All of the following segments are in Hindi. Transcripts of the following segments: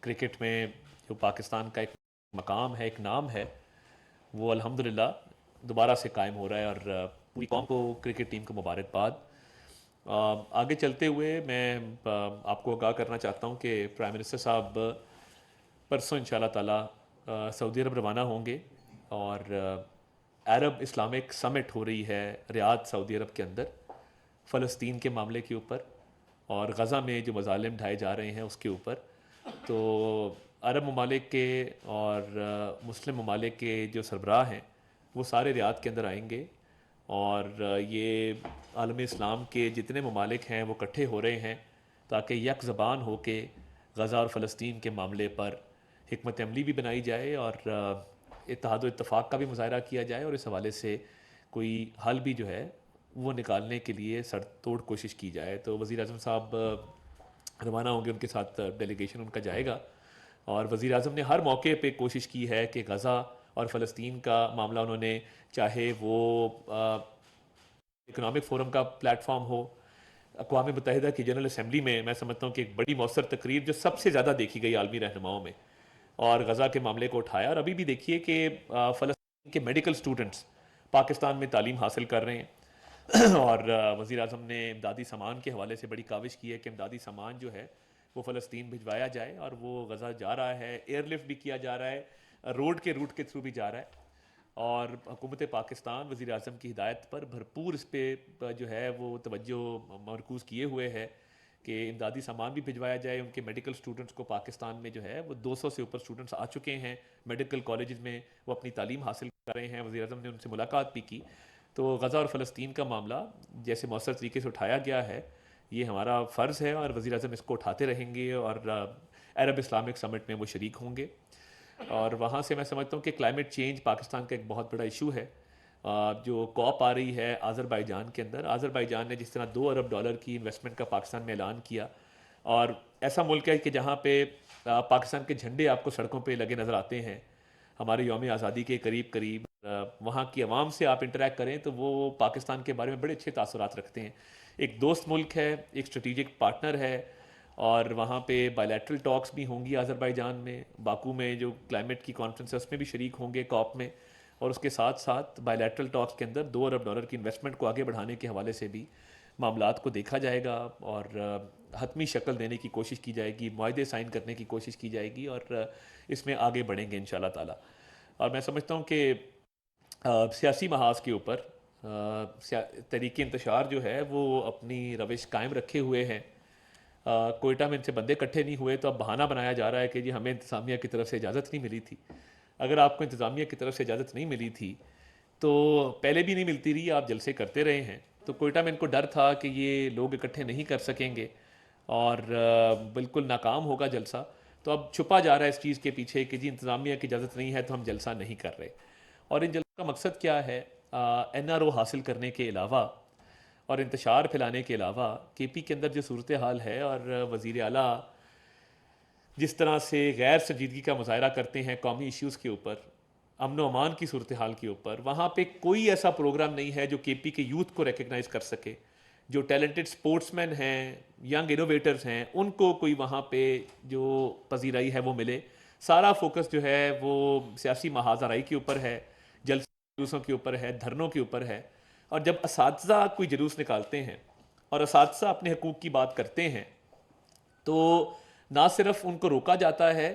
क्रिकेट में जो पाकिस्तान का एक मकाम है, एक नाम है, वो अल्हम्दुलिल्लाह दोबारा से कायम हो रहा है। और पूरी कौम को, क्रिकेट टीम को मुबारकबाद। आगे चलते हुए मैं आपको आगाह करना चाहता हूँ कि प्राइम मिनिस्टर साहब परसों इंशाल्लाह ताला सऊदी अरब रवाना होंगे। और अरब इस्लामिक समिट हो रही है रियाद, सऊदी अरब के अंदर, फ़लस्तीन के मामले के ऊपर और गज़ा में जो मज़ालिम ढाए जा रहे हैं उसके ऊपर। तो अरब ममालिक के और मुस्लिम ममालिक के जो सरबराह हैं वो सारे रियाद के अंदर आएंगे। और ये आलम इस्लाम के जितने ममालिक हैं वो इकट्ठे हो रहे हैं ताकि यक ज़बान हो के गज़ा और फ़लस्तीन के मामले पर हिकमत अमली भी बनाई जाए और इत्तेहाद व इत्तफ़ाक़ का भी मुज़ाहरा किया जाए, और इस हवाले से कोई हल भी जो है वो निकालने के लिए सर तोड़ कोशिश की जाए। तो वज़ीर आज़म साहब रवाना होंगे, उनके साथ डेलीगेशन उनका जाएगा। और वज़ीर आज़म ने हर मौके पे कोशिश की है कि गज़ा और फ़लस्तीन का मामला, उन्होंने चाहे वो इकनॉमिक फ़ोरम का प्लेटफॉर्म हो, अक़वाम मुत्तहिदा की जनरल असम्बली में, मैं समझता हूँ कि एक बड़ी मौसर तकरीर जो सबसे ज़्यादा देखी गई आलमी रहनुमाओं में, और गज़ा के मामले को उठाया। और अभी भी देखिए कि फ़लस्तीन के मेडिकल स्टूडेंट्स पाकिस्तान में तालीम हासिल कर रहे हैं और वज़ीर आज़म ने इमदादी सामान के हवाले से बड़ी काविश की है कि इमदादी सामान जो है वो फ़लस्तीन भिजवाया जाए, और वो गज़ा जा रहा है, एयरलिफ्ट भी किया जा रहा है, रोड के रूट के थ्रू भी जा रहा है। और हुकूमत पाकिस्तान वज़ीर आज़म की हिदायत पर भरपूर इस पर जो है वो तवज्जो मरकूज़ किए हुए है कि इमदादी सामान भी भिजवाया जाए। उनके मेडिकल स्टूडेंट्स को पाकिस्तान में जो है वो 200 से ऊपर स्टूडेंट्स आ चुके हैं मेडिकल कॉलेज में, वो अपनी तालीम हासिल कर रहे हैं। वज़ीर आज़म ने उनसे मुलाकात भी की। तो गज़ा और फ़लस्तीन का मामला जैसे मौसर तरीके से उठाया गया है, ये हमारा फ़र्ज़ है और वज़ीर आज़म इसको उठाते रहेंगे और अरब इस्लामिक समिट में वो शरीक होंगे। और वहाँ से मैं समझता हूँ कि क्लाइमेट चेंज पाकिस्तान का एक बहुत बड़ा इशू है। जो कॉप आ रही है आज़रबाईजान के अंदर, आज़रबाईजान ने जिस तरह $2 अरब की इन्वेस्टमेंट का पाकिस्तान में ऐलान किया, और ऐसा मुल्क है कि जहाँ पे पाकिस्तान के झंडे आपको सड़कों पे लगे नज़र आते हैं हमारे यौम आज़ादी के करीब करीब। वहाँ की आवाम से आप इंटरेक्ट करें तो वो पाकिस्तान के बारे में बड़े अच्छे तासुरात रखते हैं। एक दोस्त मुल्क है, एक स्ट्रेटिजिक पार्टनर है, और वहाँ पे बायलैटरल टॉक्स भी होंगी आज़रबाईजान में। बाकू में जो क्लाइमेट की कॉन्फ्रेंस है उसमें भी शरीक होंगे कॉप में। और उसके साथ साथ बायलैटरल टॉक्स के अंदर $2 अरब की इन्वेस्टमेंट को आगे बढ़ाने के हवाले से भी मामलात को देखा जाएगा और हतमी शक्ल देने की कोशिश की जाएगी, मुआहदे साइन करने की कोशिश की जाएगी, और इसमें आगे बढ़ेंगे इंशाल्लाह ताला। और मैं समझता हूँ कि सियासी महाज के ऊपर तरीके इंतशार जो है वो अपनी रविश कायम रखे हुए हैं। कोयटा में इनसे बंदे इकट्ठे नहीं हुए तो अब बहाना बनाया जा रहा है कि जी हमें इंतज़ामिया की तरफ से इजाज़त नहीं मिली थी। अगर आपको इंतज़ामिया की तरफ से इजाज़त नहीं मिली थी तो पहले भी नहीं मिलती रही, आप जलसे करते रहे हैं। तो कोयटा में इनको डर था कि ये लोग इकट्ठे नहीं कर सकेंगे और बिल्कुल नाकाम होगा जलसा। तो अब छुपा जा रहा है इस चीज़ के पीछे कि जी इंतज़ामिया की इजाज़त नहीं है तो हम जलसा नहीं कर रहे। और इन जलसों का मकसद क्या है? NRO हासिल करने के अलावा और इंतशार फैलाने के अलावा KP के अंदर जो सूरत हाल है, और वज़ीर आला जिस तरह से गैर संजीदगी का मुजाहरा करते हैं कौमी इश्यूज़ के ऊपर, अमन व अमान की सूरत हाल के ऊपर, वहाँ पे कोई ऐसा प्रोग्राम नहीं है जो KP के यूथ को रिकगनाइज़ कर सके। जो टैलेंटेड स्पोर्ट्समैन हैं, यंग इनोवेटर्स हैं, उनको कोई वहाँ पे जो पजीराई है वो मिले। सारा फोकस जो है वो सियासी महाजराई के ऊपर है, जलसूसों के ऊपर है, धरनों के ऊपर है। और जब असातिज़ा कोई जुलूस निकालते हैं और असातिज़ा अपने हकूक़ की बात करते हैं तो ना सिर्फ उनको रोका जाता है,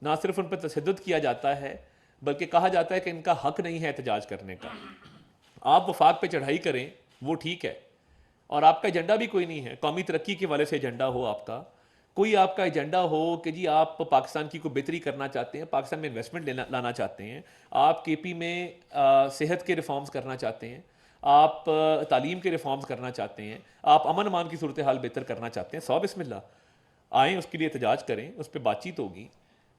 ना सिर्फ उन पर तशद्दुद किया जाता है, बल्कि कहा जाता है कि इनका हक नहीं है एहतजाज करने का। आप वफाक पे चढ़ाई करें वो ठीक है, और आपका एजेंडा भी कोई नहीं है कौमी तरक्की के वाले से एजेंडा हो आपका, कोई आपका एजेंडा हो कि जी आप पाकिस्तान की कोई बेहतरी करना चाहते हैं, पाकिस्तान में इन्वेस्टमेंट लाना चाहते हैं, आप KP में सेहत के रिफॉर्म्स करना चाहते हैं, आप तालीम के रिफॉर्म्स करना चाहते हैं, आप अमन अमान की सूरत हाल बेहतर करना चाहते हैं, सौ बिस्मिल्लाह आएँ, उसके लिए एहतजाज करें, उस पर बातचीत होगी।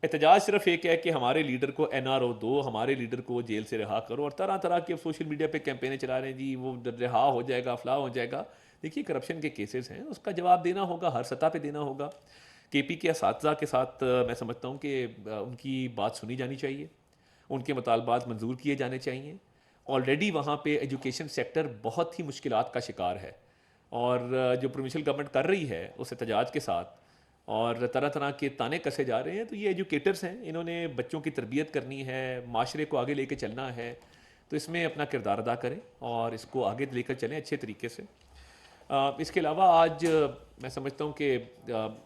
एहतजाज सिर्फ एक है कि हमारे लीडर को NRO दो, हमारे लीडर को जेल से रिहा करो, और तरह तरह के सोशल मीडिया पे कैंपेनें चला रहे हैं जी वो रिहा हो जाएगा, फलाह हो जाएगा। देखिए करप्शन के केसेस हैं, उसका जवाब देना होगा, हर सतह पे देना होगा। KP के असातिज़ा के साथ मैं समझता हूँ कि उनकी बात सुनी जानी चाहिए, उनके मुतालबात मंजूर किए जाने चाहिए। ऑलरेडी वहाँ पे एजुकेशन सेक्टर बहुत ही मुश्किलात का शिकार है, और जो प्रोविंशियल गवर्नमेंट कर रही है उस एहतजाज के साथ, और तरह तरह के ताने कसे जा रहे हैं। तो ये एजुकेटर्स हैं, इन्होंने बच्चों की तरबियत करनी है, माशरे को आगे लेके चलना है, तो इसमें अपना किरदार अदा करें और इसको आगे लेकर चलें अच्छे तरीके से। इसके अलावा आज मैं समझता हूँ कि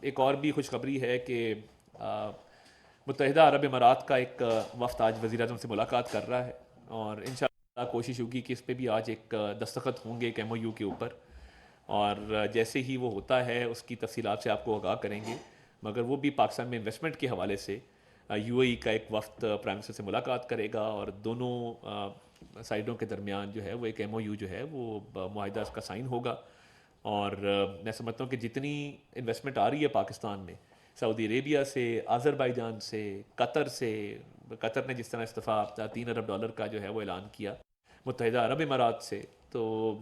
एक और भी खुशखबरी है कि मुत्तहिदा अरब इमारात का एक वफ़द आज वज़ीर आज़म से मुलाकात कर रहा है और इंशाअल्लाह कोशिश होगी कि इस पे भी आज एक दस्तखत होंगे एक MOU के ऊपर। और जैसे ही वो होता है उसकी तफसीलात से आपको आगाह करेंगे। मगर वो भी पाकिस्तान में इन्वेस्टमेंट के हवाले से UAE का एक वफ़द प्राइम मिनिस्टर से मुलाकात करेगा और दोनों साइडों के दरमियान जो है वो एक MOU जो है वो मुआहिदा का साइन होगा। और मैं समझता हूँ कि जितनी इन्वेस्टमेंट आ रही है पाकिस्तान में, सऊदी अरेबिया से, अज़रबैजान से, कतर से, कतर ने जिस तरह इस्तीफ़ा $3 अरब का जो है वो ऐलान किया, मुत्तहिदा अरब इमारात से, तो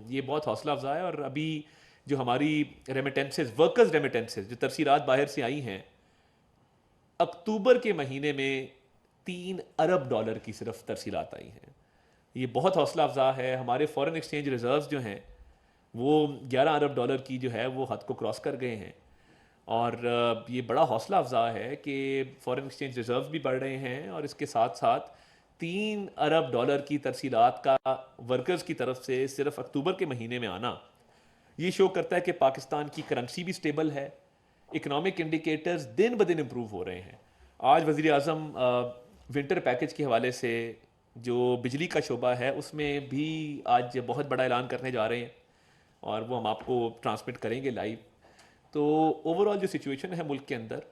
ये बहुत हौसला अफजा है। और अभी जो हमारी रेमिटेंसेस, वर्कर्स रेमिटेंसेस जो तरसीलात बाहर से आई हैं, अक्टूबर के महीने में $3 अरब की सिर्फ तरसीलात आई हैं। ये बहुत हौसला अफजा है। हमारे फॉरेन एक्सचेंज रिजर्व्स जो हैं वो $11 अरब की जो है वो हद को क्रॉस कर गए हैं। और ये बड़ा हौसला अफजा है कि फॉरेन एक्सचेंज रिजर्व्स भी बढ़ रहे हैं और इसके साथ साथ $3 अरब की तरसीलात का वर्कर्स की तरफ से सिर्फ अक्टूबर के महीने में आना, ये शो करता है कि पाकिस्तान की करेंसी भी स्टेबल है, इकनॉमिक इंडिकेटर्स दिन ब दिन इम्प्रूव हो रहे हैं। आज वज़ीर आज़म विंटर पैकेज के हवाले से जो बिजली का शोबा है उसमें भी आज बहुत बड़ा ऐलान करने जा रहे हैं और वो हम आपको ट्रांसमिट करेंगे लाइव। तो ओवरऑल जो सिचुएशन है मुल्क के अंदर,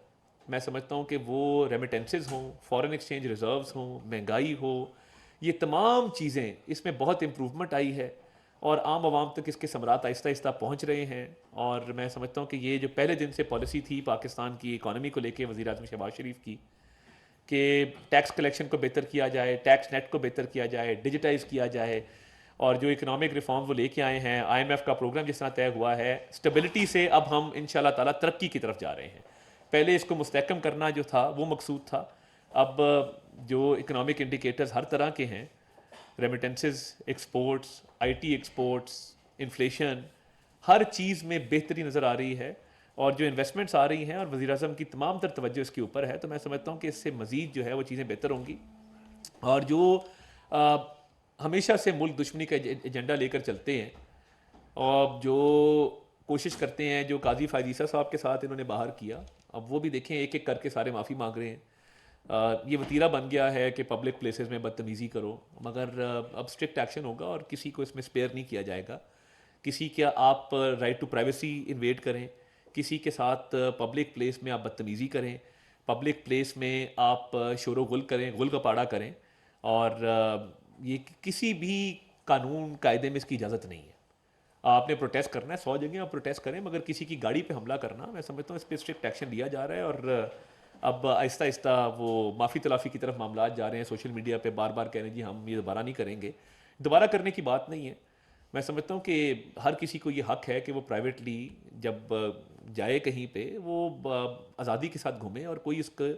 मैं समझता हूँ कि वो रेमिटेंसेस हों, फॉरेन एक्सचेंज रिजर्व्स हों, महंगाई हो, ये तमाम चीज़ें, इसमें बहुत इम्प्रूवमेंट आई है और आम आवाम तक इसके समरात आहिस्ता आहिस्ता पहुँच रहे हैं। और मैं समझता हूँ कि ये जो पहले दिन से पॉलिसी थी पाकिस्तान की इकानमी को लेके वज़ीर आज़म शहबाज शरीफ की, कि टैक्स कलेक्शन को बेहतर किया जाए, टैक्स नेट को बेहतर किया जाए, डिजिटाइज़ किया जाए, और जो इकोनॉमिक रिफॉर्म वो लेके आए हैं, IMF का प्रोग्राम जिस तरह तय हुआ है, स्टेबिलिटी से अब हम इंशाल्लाह ताला तरक्की की तरफ जा रहे हैं। पहले इसको मुस्तहकम करना जो था वो मकसूद था, अब जो इकोनॉमिक इंडिकेटर्स हर तरह के हैं, remittances, exports, IT exports, inflation, हर चीज़ में बेहतरी नज़र आ रही है और जो इन्वेस्टमेंट्स आ रही हैं और वज़ीर आज़म की तमाम तर तवज्जो इसके ऊपर है, तो मैं समझता हूँ कि इससे मज़ीद जो है वो चीज़ें बेहतर होंगी। और जो आ, हमेशा से मुल्क दुश्मनी का एजेंडा लेकर चलते हैं और जो कोशिश करते हैं, जो काजी फायजीसा साहब के साथ इन्होंने बाहर किया, अब वो भी देखें एक एक करके सारे माफ़ी मांग रहे हैं। ये वतीरा बन गया है कि पब्लिक प्लेसेस में बदतमीज़ी करो, मगर अब स्ट्रिक्ट एक्शन होगा और किसी को इसमें स्पेयर नहीं किया जाएगा। किसी का आप राइट टू प्राइवेसी इन्वेड करें, किसी के साथ पब्लिक प्लेस में आप बदतमीज़ी करें, पब्लिक प्लेस में आप शोर गुल करें, गुल गपाड़ा करें, और ये किसी भी कानून कायदे में इसकी इजाज़त नहीं है। आपने प्रोटेस्ट करना है, 100 जगह आप प्रोटेस्ट करें, मगर किसी की गाड़ी पे हमला करना, मैं समझता हूँ इस पर स्ट्रिक्ट एक्शन लिया जा रहा है। और अब आहिस्ता आहिस्ता वो माफ़ी तलाफ़ी की तरफ मामला जा रहे हैं। सोशल मीडिया पे बार बार कह रहे हैं जी हम ये दोबारा नहीं करेंगे। दोबारा करने की बात नहीं है। मैं समझता हूँ कि हर किसी को ये हक है कि वो प्राइवेटली जब जाए कहीं पे वो आज़ादी के साथ घूमे और कोई इसका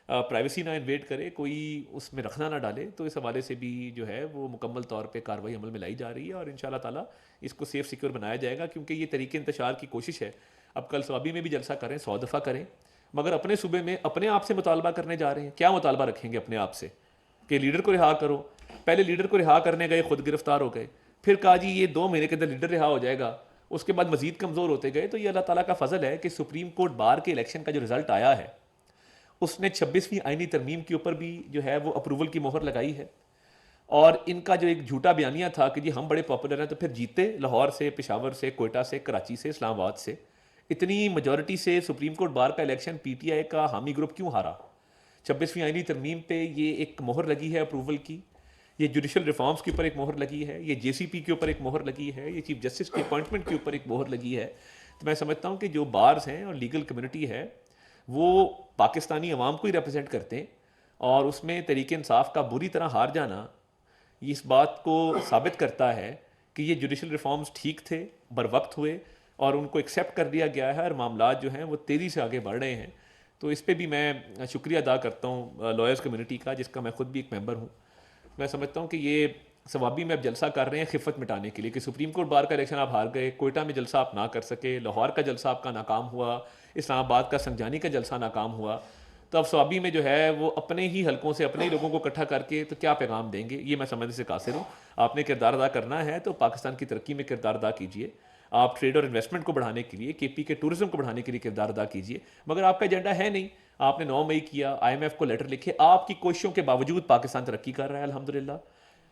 प्राइवेसी ना इन्वेड करे, कोई उसमें रखना ना डाले। तो इस हवाले से भी जो है वो मुकम्मल तौर पे कार्रवाई अमल में लाई जा रही है और इंशाल्लाह ताला इसको सेफ सिक्योर बनाया जाएगा, क्योंकि ये तरीके इंतशार की कोशिश है। अब कल स्वाबी में भी जलसा करें, 100 दफ़ा करें, मगर अपने सूबे में अपने आप से मुतालबा करने जा रहे हैं। क्या मुतालबा रखेंगे अपने आप से कि लीडर को रिहा करो? पहले लीडर को रिहा करने गए, खुद गिरफ्तार हो गए, फिर कहा जी ये 2 महीने के अंदर लीडर रिहा हो जाएगा, उसके बाद मजीद कमज़ोर होते गए। तो ये अल्लाह ताला का फ़ज़ल है कि सुप्रीम कोर्ट बार के इलेक्शन का जो रिज़ल्ट आया है उसने 26वीं आईनी तरमीम के ऊपर भी जो है वो अप्रूवल की मोहर लगाई है। और इनका जो एक झूठा बयानिया था कि जी हम बड़े पॉपुलर हैं, तो फिर जीते लाहौर से, पेशावर से, कोयटा से, कराची से, इस्लामाबाद से, इतनी मेजॉरिटी से सुप्रीम कोर्ट बार का इलेक्शन PTI का हामी ग्रुप क्यों हारा? 26वीं आईनी तरमीम पे ये एक मोहर लगी है अप्रूवल की, ये जुडिशल रिफॉर्म्स के ऊपर एक मोहर लगी है, ये JCP के ऊपर एक मोहर लगी है, ये चीफ जस्टिस के अपॉइंटमेंट के ऊपर एक मोहर लगी है। तो मैं समझता हूँ कि जो बार्स हैं और लीगल कम्युनिटी है वो पाकिस्तानी अवाम को ही रिप्रेजेंट करते हैं और उसमें तरीके इंसाफ का बुरी तरह हार जाना इस बात को साबित करता है कि ये जुडिशल रिफॉर्म्स ठीक थे, बर वक्त हुए और उनको एक्सेप्ट कर दिया गया है और मामला जो हैं वो तेज़ी से आगे बढ़ रहे हैं। तो इस पे भी मैं शुक्रिया अदा करता हूँ लॉयर्स कम्युनिटी का, जिसका मैं खुद भी एक मेंबर हूँ। मैं समझता हूँ कि ये सवाबी में अब जलसा कर रहे हैं खिफत मिटाने के लिए कि सुप्रीम कोर्ट बार का इलेक्शन आप हार गए, कोयटा में जलसा आप ना कर सके, लाहौर का जलसा आपका नाकाम हुआ, इस्लामाबाद का संजानी का जलसा नाकाम हुआ, तो अब सवाबी में जो है वो अपने ही हलकों से अपने ही लोगों को इकट्ठा करके तो क्या पैगाम देंगे, ये मैं समझने से कासिर हूँ। आपने किरदार अदा करना है तो पाकिस्तान की तरक्की में किरदार अदा कीजिए, आप ट्रेड और इन्वेस्टमेंट को बढ़ाने के लिए, केपी के टूरिज्म को बढ़ाने के लिए किरदार अदा कीजिए, मगर आपका एजेंडा है नहीं। आपने 9 मई किया, IMF को लेटर लिखे, आपकी कोशिशों के बावजूद पाकिस्तान तरक्की कर रहा है अल्हम्दुलिल्लाह।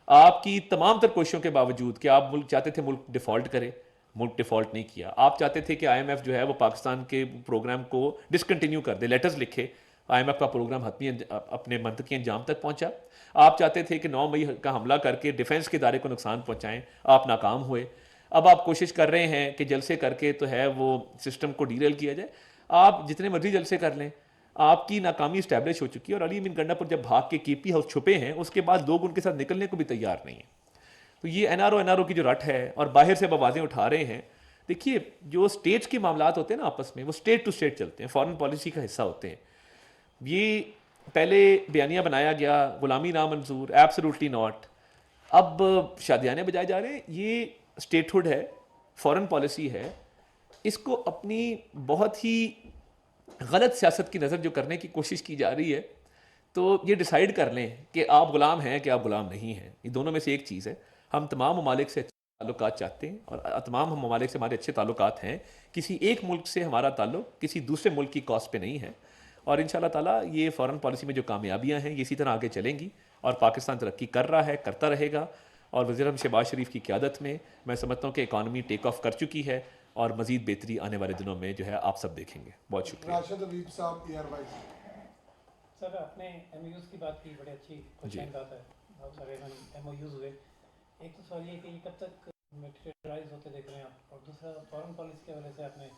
आपकी तमाम तर कोशिशों के बावजूद कि आप मुल्क चाहते थे मुल्क डिफ़ॉल्ट करे, मुल्क डिफ़ॉल्ट नहीं किया। आप चाहते थे कि IMF जो है वो पाकिस्तान के प्रोग्राम को डिसकंटिन्यू कर दे, लेटर्स लिखे, IMF का प्रोग्राम हतमी अपने मंतकी अंजाम तक पहुंचा। आप चाहते थे कि 9 मई का हमला करके डिफेंस के इदारे को नुकसान पहुंचाएं, आप नाकाम हुए। अब आप कोशिश कर रहे हैं कि जलसे करके तो है वो सिस्टम को डीरेल किया जाए। आप जितने मर्जी जलसे कर लें, आपकी नाकामी इस्टेब्लिश हो चुकी है। और अली अमीन गंडापुर जब भाग के केपी हाउस छुपे हैं, उसके बाद लोग उनके साथ निकलने को भी तैयार नहीं है। तो ये NRO की जो रट है और बाहर से आवाज़ें उठा रहे हैं। देखिए, जो स्टेट्स के मामलात होते हैं ना आपस में, वो स्टेट टू स्टेट चलते हैं, फॉरेन पॉलिसी का हिस्सा होते हैं। ये पहले बयानिया बनाया गया, गुलामी नामंजूर, एब्सोल्युटली नॉट। अब शादियाने बजाए जा रहे हैं। ये स्टेटहुड है, फॉरेन पॉलिसी है। इसको अपनी बहुत ही गलत सियासत की नज़र जो करने की कोशिश की जा रही है, तो ये डिसाइड कर लें कि आप गुलाम हैं कि आप गुलाम नहीं हैं। ये दोनों में से एक चीज़ है। हम तमाम ममालिक से अच्छे ताल्लुकात चाहते हैं और तमाम हम ममालिक से हमारे अच्छे ताल्लुकात हैं। किसी एक मुल्क से हमारा ताल्लुक किसी दूसरे मुल्क की कॉस्ट पे नहीं है। और इंशाल्लाह ताला ये फ़ॉरेन पॉलिसी में जो कामयाबियाँ हैं ये इसी तरह आगे चलेंगी और पाकिस्तान तरक्की कर रहा है, करता रहेगा। और वज़ीर-ए-आज़म शहबाज शरीफ की क़यादत में मैं समझता हूँ कि इकॉनमी टेक ऑफ कर चुकी है और मज़ीद बेहतरी आने वाले दिनों में जो है आप सब देखेंगे। बहुत शुक्रिया। राशिद हबीब साहब ERY। सर, आपने MOUs की बात की, बड़ी अच्छी जी। बात है। बहुत सारे MOUs हुए। एक तो सवाल ये कि ये कब तक मटेरियलाइज होते देख रहे हैं आप, और दूसरा फॉरेन पॉलिसी के हवाले से आपने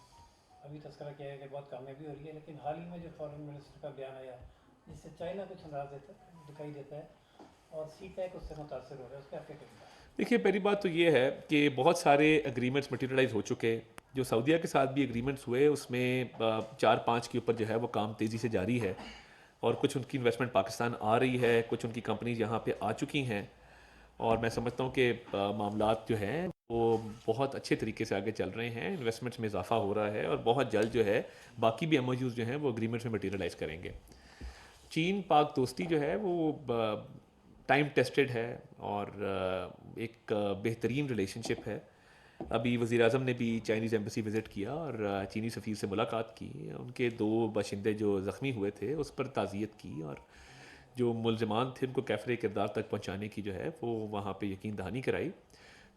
अभी तस्करा किया है कि बहुत कामयाबी हो रही है, लेकिन हाल ही में जो फॉरेन मिनिस्टर का बयान आया जिससे चाइना कुछ अंदाज दिखाई देता है और CPEC उससे मुतासर हो रहा है, उसके आपके क्या ख्याल हैं? देखिए, पहली बात तो ये है कि बहुत सारे एग्रीमेंट्स मटेरियलाइज हो चुके हैं। जो सऊदीया के साथ भी एग्रीमेंट्स हुए उसमें 4-5 के ऊपर जो है वो काम तेज़ी से जारी है और कुछ उनकी इन्वेस्टमेंट पाकिस्तान आ रही है, कुछ उनकी कंपनीज यहाँ पे आ चुकी हैं। और मैं समझता हूँ कि मामलात जो हैं वो बहुत अच्छे तरीके से आगे चल रहे हैं, इन्वेस्टमेंट्स में इजाफा हो रहा है और बहुत जल्द जो है बाकी भी MOUs जो हैं वो एग्रीमेंट्स में मटेरियलाइज करेंगे। चीन पाक दोस्ती जो है वो टाइम टेस्टेड है और एक बेहतरीन रिलेशनशिप है। अभी वज़ीर आज़म ने भी चाइनीज़ एम्बेसी विज़िट किया और चीनी सफ़ीर से मुलाकात की। उनके 2 बाशिंदे जो ज़ख्मी हुए थे उस पर ताज़ियत की और जो मुलज़मान थे उनको कैफ़रे किरदार तक पहुँचाने की जो है वो वहाँ पे यकीन दहानी कराई।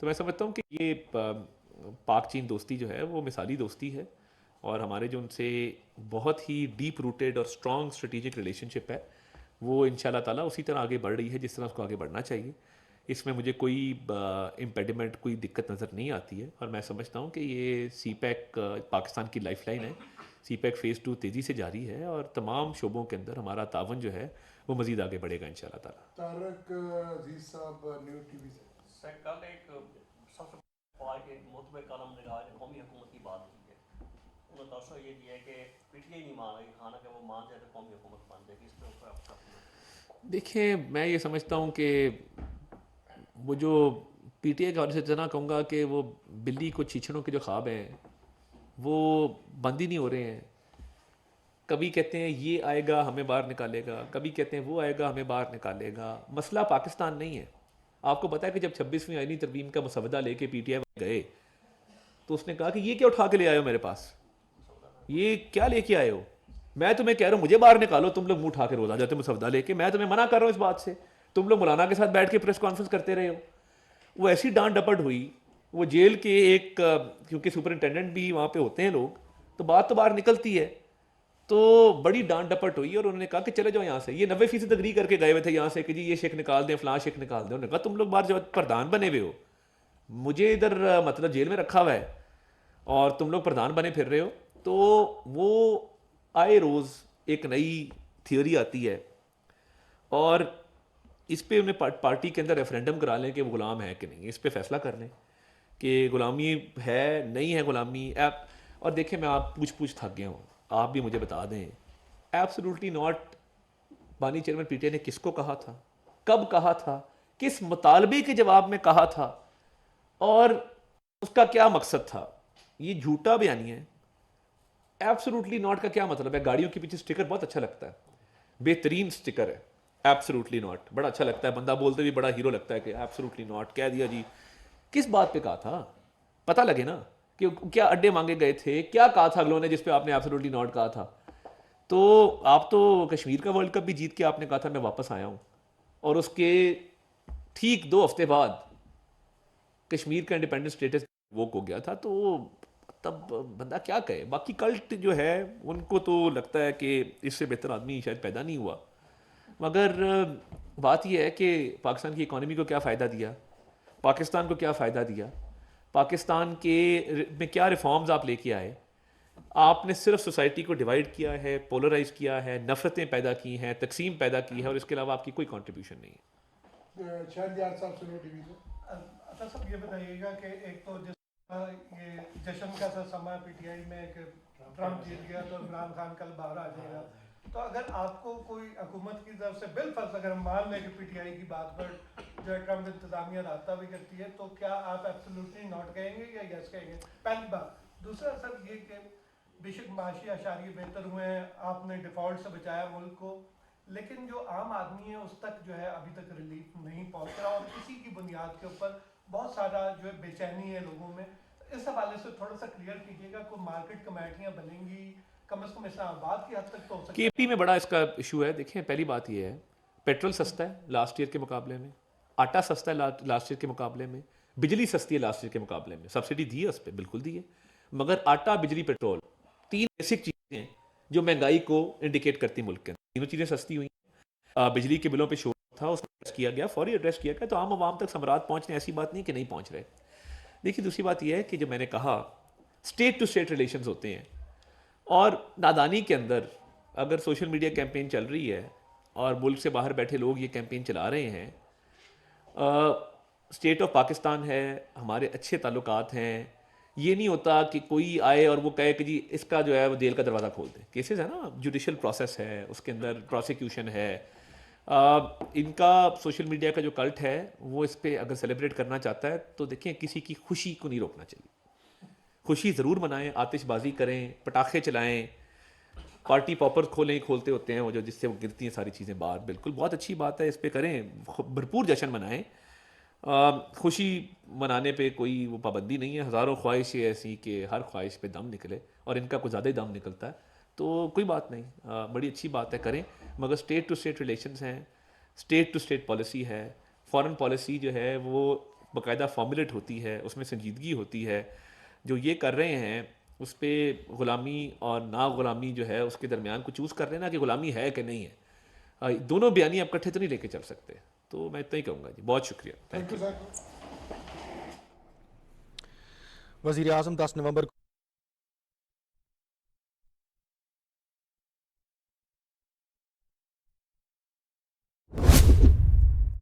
तो मैं समझता हूँ कि ये पाक चीन दोस्ती जो है वो मिसाली दोस्ती है और हमारे जो उनसे बहुत ही डीप रूटेड और स्ट्रॉन्ग स्ट्रेटेजिक रिलेशनशिप है वो इंशाल्लाह ताला उसी तरह आगे बढ़ रही है जिस तरह उसको आगे बढ़ना चाहिए। इसमें मुझे कोई इम्पेडिमेंट, कोई दिक्कत नज़र नहीं आती है और मैं समझता हूँ कि ये CPEC पाकिस्तान की लाइफलाइन है। CPEC फ़ेज़ 2 तेज़ी से जारी है और तमाम शोबों के अंदर हमारा तावन जो है वो मज़ीद आगे बढ़ेगा इंशाल्लाह ताला। तारक अजीज साहब न्यू TV से। सर, कल एक सबसे पार्ट एक मुतबे कलम निगाह ने कौमी हुकूमत की बात की है। उन्होंने तवज्जो ये दिया है कि PTI नहीं मान रही, खाना कि वो मान जाए तो कौमी हुकूमत बन जाएगी। इस पर ऊपर आपका देखिए, मैं ये समझता हूँ कि वो जो PTI के हवाले से इतना कहूँगा कि वो बिल्ली को छीछड़ों के जो ख्वाब हैं वो बंद ही नहीं हो रहे हैं। कभी कहते हैं ये आएगा हमें बाहर निकालेगा, कभी कहते हैं वो आएगा हमें बाहर निकालेगा। मसला पाकिस्तान नहीं है। आपको पता है कि जब 26वीं आईनी तरमीम का मसवदा लेके PTI गए तो उसने कहा कि ये क्या उठा के ले आए हो मेरे पास, ये क्या लेके आए हो? मैं तुम्हें कह रहा हूँ मुझे बाहर निकालो, तुम लोग मुंह उठा के रोज आ जाते हो मसवदा लेके। मैं तुम्हें मना कर रहा हूँ इस बात से, तुम लोग मौलाना के साथ बैठ के प्रेस कॉन्फ्रेंस करते रहे हो। वो ऐसी डांट डपट हुई, वो जेल के एक क्योंकि सुपरिटेंडेंट भी वहाँ पे होते हैं लोग, तो बात तो बाहर निकलती है। तो बड़ी डांट डपट हुई और उन्होंने कहा कि चले जाओ यहाँ से। ये 90% अग्री करके गए हुए थे यहाँ से कि जी ये शेख निकाल दें, फलां शेख निकाल दें। उन्होंने कहा तुम लोग बाहर जो प्रधान बने हुए हो, मुझे इधर मतलब जेल में रखा हुआ है और तुम लोग प्रधान बने फिर रहे हो। तो वो आए रोज़ एक नई थियोरी आती है और इस पे उन्हें पार्टी के अंदर रेफरेंडम करा लें कि वो गुलाम है कि नहीं, इस पे फैसला कर लें कि गुलामी है नहीं है गुलामी। ऐप और देखें, मैं आप पूछ थक गया हूँ, आप भी मुझे बता दें एब्सोल्युटली नॉट। बानी चेयरमैन PTI ने किसको कहा था, कब कहा था, किस मुतालबे के जवाब में कहा था और उसका क्या मकसद था। ये झूठा बयानी है। एब्सोल्युटली नॉट का क्या मतलब है? गाड़ियों के पीछे स्टिकर बहुत अच्छा लगता है, बेहतरीन स्टिकर है। एब्सोल्युटली नॉट बड़ा अच्छा लगता है, बंदा बोलते भी बड़ा हीरो लगता है कि एब्सोल्युटली नॉट कह दिया जी। किस बात पे कहा था? पता लगे ना कि क्या अड्डे मांगे गए थे, क्या कहा था अगलों ने जिस पे आपने एब्सोल्युटली नॉट कहा था। तो आप तो कश्मीर का वर्ल्ड कप भी जीत के आपने कहा था मैं वापस आया हूं, और उसके ठीक 2 हफ्ते बाद कश्मीर का इंडिपेंडेंट स्टेटस वोक हो गया था। तो तब बंदा क्या कहे। बाकी कल्ट जो है उनको तो लगता है कि इससे बेहतर आदमी शायद पैदा नहीं हुआ। मगर बात यह है कि पाकिस्तान की इकॉनमी को क्या फ़ायदा दिया, पाकिस्तान को क्या फ़ायदा दिया, पाकिस्तान के में क्या रिफॉर्म्स आप लेके आए। आपने सिर्फ सोसाइटी को डिवाइड किया है, पोलराइज किया है, नफ़रतें पैदा की हैं, तकसीम पैदा की है, और इसके अलावा आपकी कोई कंट्रीब्यूशन नहीं है। शायद यार साहब से न्यू टीवी से। अच्छा साहब, ये बताइएगा कि एक तो जिस ये जश्न का सा समय पीटीआई में एक ट्रम्प जीत गया तो इमरान खान कल बाहर आ जाएगा, तो अगर आपको कोई हुकूमत की तरफ से बिलफर्ज अगर हम मान लें कि पीटीआई की बात पर जो है ट्रम्प इंतजामिया रास्ता भी करती है, तो क्या आप एब्सोल्युटली नॉट कहेंगे या यस कहेंगे? पहली बात। दूसरा सर ये कि बेशक माशी आशारिये बेहतर हुए हैं, आपने डिफॉल्ट से बचाया मुल्क को, लेकिन जो आम आदमी है उस तक जो है अभी तक रिलीफ नहीं पहुंच रहा, और इसी की बुनियाद के ऊपर बहुत सारा जो है बेचैनी है लोगों में। इस हवाले से थोड़ा सा क्लियर कीजिएगा, कोई मार्केट कमेटियाँ बनेंगी कम से कम इस्लामाबाद की हद तक तो हो सकती है। केपी में बड़ा इसका इशू है। देखें, पहली बात यह है, पेट्रोल सस्ता है लास्ट ईयर के मुकाबले में, आटा सस्ता है लास्ट ईयर के मुकाबले में, बिजली सस्ती है लास्ट ईयर के मुकाबले में। सब्सिडी दी है उस पर, बिल्कुल दी है, मगर आटा, बिजली, पेट्रोल 3 बेसिक चीज़ें हैं जो महंगाई को इंडिकेट करती मुल्क के अंदर। तीनों चीज़ें सस्ती हुई। बिजली के बिलों पे शोर था, उसको एड्रेस किया गया, फौरी एड्रेस किया गया, तो आम आवाम तक समरात पहुँच रहे हैं, ऐसी बात नहीं कि नहीं पहुँच रहे। देखिए, दूसरी बात यह है कि जो मैंने कहा स्टेट टू स्टेट रिलेशंस होते हैं, और नादानी के अंदर अगर सोशल मीडिया कैंपेन चल रही है और मुल्क से बाहर बैठे लोग ये कैंपेन चला रहे हैं, स्टेट ऑफ पाकिस्तान है, हमारे अच्छे ताल्लुकात हैं, ये नहीं होता कि कोई आए और वो कहे कि जी इसका जो है वो जेल का दरवाज़ा खोल दे। केसेस है ना, जुडिशल प्रोसेस है, उसके अंदर प्रोसिक्यूशन है। इनका सोशल मीडिया का जो कल्ट है वो इस पर अगर सेलिब्रेट करना चाहता है तो देखें, किसी की खुशी को नहीं रोकना चाहिए। खुशी ज़रूर मनाएं, आतिशबाजी करें, पटाखे चलाएं, पार्टी पॉपर खोलते होते हैं वो जो, जिससे वो गिरती हैं सारी चीज़ें बाहर। बिल्कुल बहुत अच्छी बात है, इस पे करें, भरपूर जश्न मनाएं। खुशी मनाने पे कोई वो पाबंदी नहीं है। हज़ारों ख्वाहिशें ऐसी कि हर ख्वाहिश पे दम निकले, और इनका कुछ ज़्यादा ही दम निकलता है, तो कोई बात नहीं, बड़ी अच्छी बात है, करें। मगर स्टेट टू स्टेट रिलेशंस हैं, स्टेट टू स्टेट पॉलिसी है, फॉरेन पॉलिसी जो है वो बाकायदा फॉर्मुलेट होती है, उसमें संजीदगी होती है। जो ये कर रहे हैं उस पर गुलामी और ना गुलामी जो है उसके दरमियान को चूज़ कर रहे हैं ना, कि गुलामी है कि नहीं है। दोनों बयानी आप इकट्ठे तो नहीं लेके चल सकते। तो मैं इतना ही कहूँगा जी। बहुत शुक्रिया, थैंक यू सर। वज़ीर आज़म 10 नवंबर